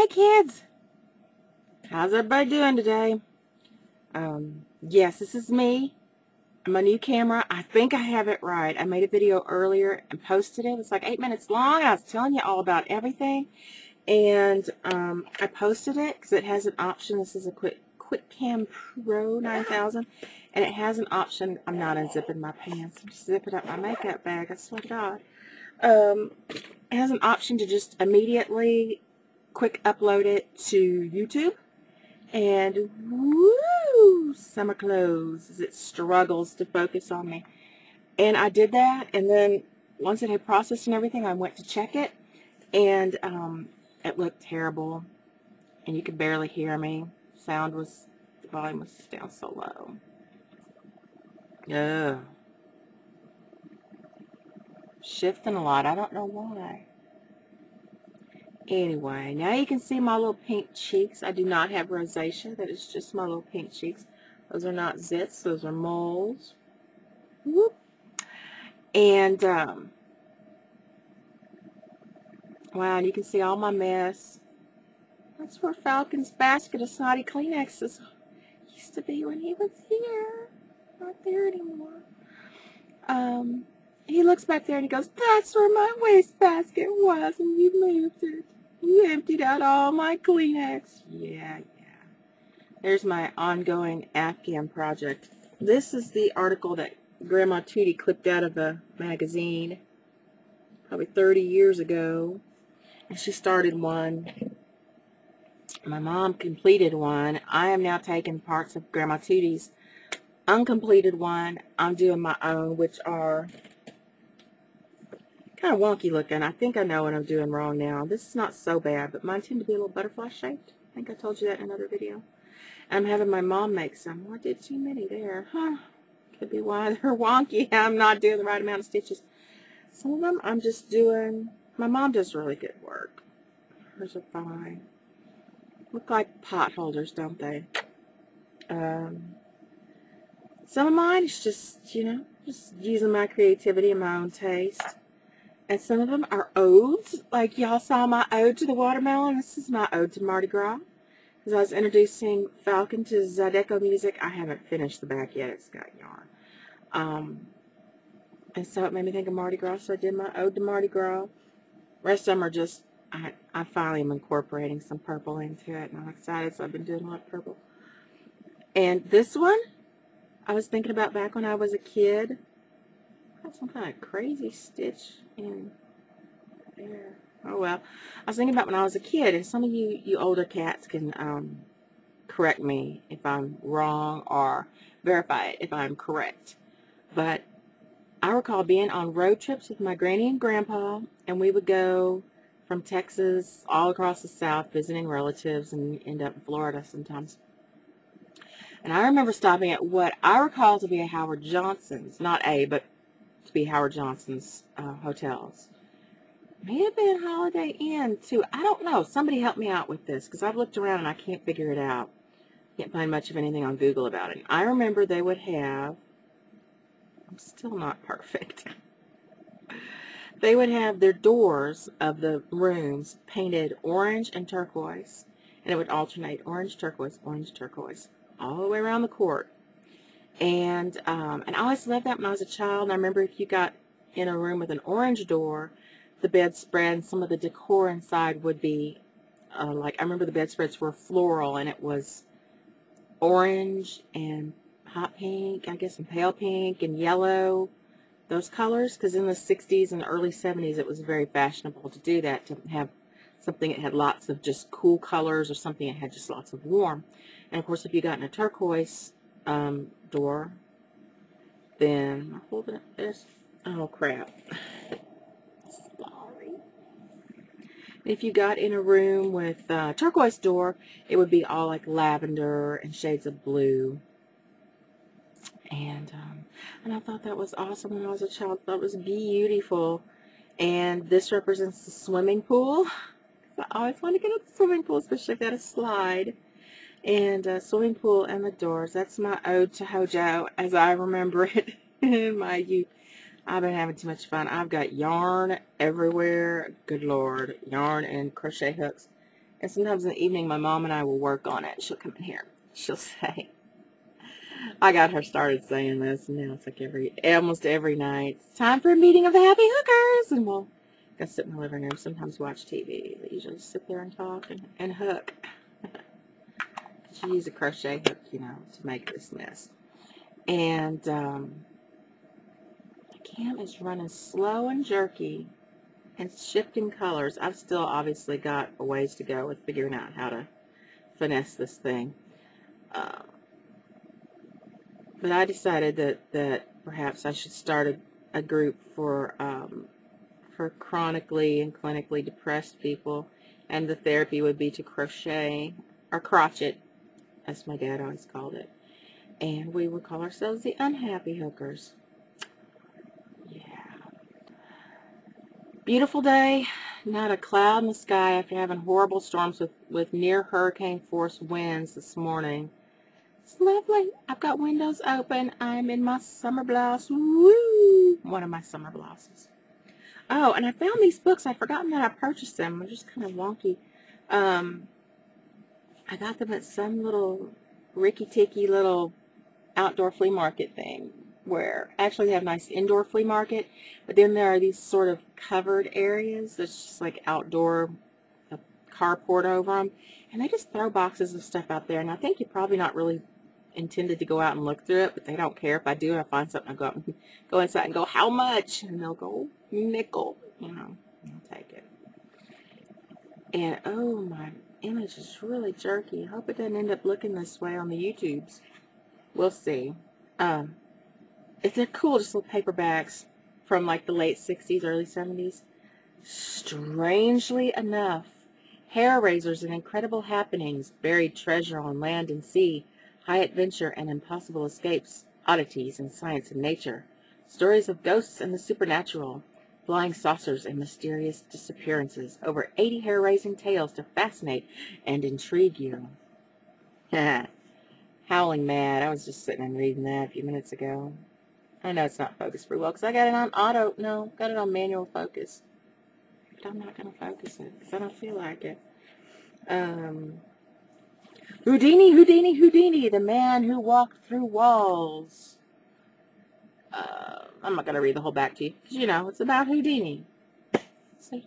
Hey kids, how's everybody doing today? Yes, this is me. My new camera. I think I have it right. I made a video earlier and posted it. It was like 8 minutes long. I was telling you all about everything. And I posted it because it has an option. This is a QuickCam Pro 9000. And it has an option. I'm not unzipping my pants. I'm just zipping up my makeup bag. I swear to God. It has an option to just immediately quick upload it to YouTube. And woo, summer clothes as it struggles to focus on me. And I did that, and then once it had processed and everything, I went to check it, and it looked terrible, and you could barely hear me. The volume was down so low. Ugh. Shifting a lot, I don't know why. Anyway, now you can see my little pink cheeks. I do not have rosacea. That is just my little pink cheeks. Those are not zits. Those are moles. Whoop. And, wow, and you can see all my mess. That's where Falcon's basket of snotty Kleenexes used to be when he was here. Not there anymore. He looks back there and he goes, "That's where my wastebasket was, and you moved it. You emptied out all my Kleenex." Yeah. There's my ongoing Afghan project. This is the article that Grandma Tootie clipped out of a magazine probably 30 years ago. And she started one. My mom completed one. I am now taking parts of Grandma Tootie's uncompleted one. I'm doing my own, which are kind of wonky looking. I think I know what I'm doing wrong now. This is not so bad, but mine tend to be a little butterfly shaped. I think I told you that in another video. I'm having my mom make some. Well, I did too many there. Huh. Could be why they're wonky. I'm not doing the right amount of stitches. Some of them I'm just doing. My mom does really good work. Hers are fine. Look like pot holders, don't they? Some of mine is just, just using my creativity and my own taste. And some of them are odes. Like y'all saw my ode to the watermelon. This is my ode to Mardi Gras. As I was introducing Falcon to Zydeco music, I haven't finished the back yet. It's got yarn. And so it made me think of Mardi Gras, so I did my ode to Mardi Gras. Rest of them are just, I finally am incorporating some purple into it, and I'm excited, so I've been doing a lot of purple. And this one, I was thinking about back when I was a kid. Got some kind of crazy stitch in there. Oh well. I was thinking about when I was a kid, and some of you older cats can correct me if I'm wrong or verify it if I'm correct. But I recall being on road trips with my granny and grandpa, and we would go from Texas all across the South visiting relatives and end up in Florida sometimes. And I remember stopping at what I recall to be a Howard Johnson's, not a, but to be Howard Johnson's hotels. May have been Holiday Inn, too. I don't know. Somebody help me out with this, because I've looked around and I can't figure it out. Can't find much of anything on Google about it. I remember they would have, I'm still not perfect. They would have their doors of the rooms painted orange and turquoise, and it would alternate orange, turquoise, all the way around the court. And I always loved that when I was a child. And I remember if you got in a room with an orange door, the bedspread and some of the decor inside would be like, I remember the bedspreads were floral, and it was orange and hot pink, I guess, and pale pink and yellow, those colors, because in the 60s and early 70s it was very fashionable to do that, to have something that had lots of just cool colors or something that had just lots of warm. And of course, if you got in a turquoise door, then I'm holding up this. Oh crap. Sorry. If you got in a room with a turquoise door, it would be all like lavender and shades of blue. And I thought that was awesome when I was a child. I thought it was beautiful. And this represents the swimming pool. I always want to get at the swimming pool, especially if they had a slide. And swimming pool and the doors. That's my ode to Hojo as I remember it in my youth. I've been having too much fun. I've got yarn everywhere. Good Lord. Yarn and crochet hooks And sometimes in the evening, my mom and I will work on it. She'll come in here. She'll say, I got her started saying this, and now it's like almost every night, it's time for a meeting of the happy hookers. And we'll go sit in the living room, sometimes watch TV. They usually sit there and talk and hook. She used a crochet hook, you know, to make this mess. And the cam is running slow and jerky and shifting colors. I've still obviously got a ways to go with figuring out how to finesse this thing. But I decided that perhaps I should start a group for chronically and clinically depressed people, and the therapy would be to crochet, or crotchet, as my dad always called it. And we would call ourselves the Unhappy Hookers. Yeah. Beautiful day. Not a cloud in the sky after having horrible storms with near hurricane force winds this morning. It's lovely. I've got windows open. I'm in my summer blouse. Woo! One of my summer blouses. Oh, and I found these books. I'd forgotten that I purchased them. They're just kind of wonky. I got them at some little ricky-ticky little outdoor flea market thing, where actually they have a nice indoor flea market, but then there are these sort of covered areas that's just like outdoor, a carport over them, and they just throw boxes of stuff out there, and I think you're probably not really intended to go out and look through it, but they don't care. If I do, I find something, I go out and go inside and go, how much? And they'll go, nickel, you know, I'll take it. And oh, my image is really jerky. I hope it doesn't end up looking this way on the YouTubes. We'll see. They're cool, just little paperbacks from like the late 60s, early 70s. Strangely enough, hair razors and incredible happenings, buried treasure on land and sea, high adventure and impossible escapes, oddities in science and nature, stories of ghosts and the supernatural, flying saucers and mysterious disappearances, over 80 hair-raising tales to fascinate and intrigue you. Howling Mad. I was just sitting and reading that a few minutes ago. I know it's not focused very well because I got it on got it on manual focus. But I'm not going to focus it because I don't feel like it. Houdini, Houdini, Houdini, the man who walked through walls. I'm not going to read the whole back to you because, you know, it's about Houdini. So.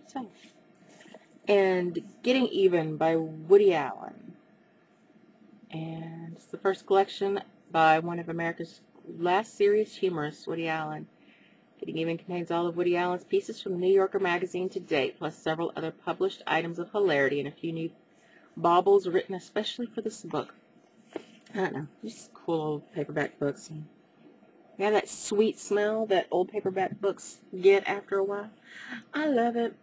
And Getting Even by Woody Allen. And it's the first collection by one of America's last serious humorists, Woody Allen. Getting Even contains all of Woody Allen's pieces from the New Yorker magazine to date, plus several other published items of hilarity and a few new baubles written especially for this book. I don't know, just cool old paperback books. And they have that sweet smell that old paperback books get after a while. I love it.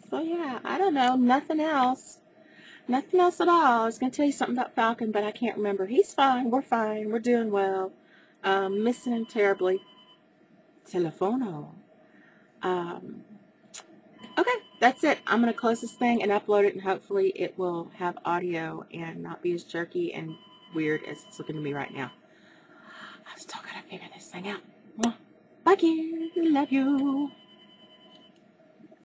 So yeah, I don't know, nothing else. Nothing else at all. I was going to tell you something about Falcon, but I can't remember. He's fine. We're doing well. Missing him terribly. Telefono. Okay, that's it. I'm going to close this thing and upload it, and hopefully it will have audio and not be as jerky and weird as it's looking to me right now. I'm still going to figure this thing out. Bye, kids. Love you.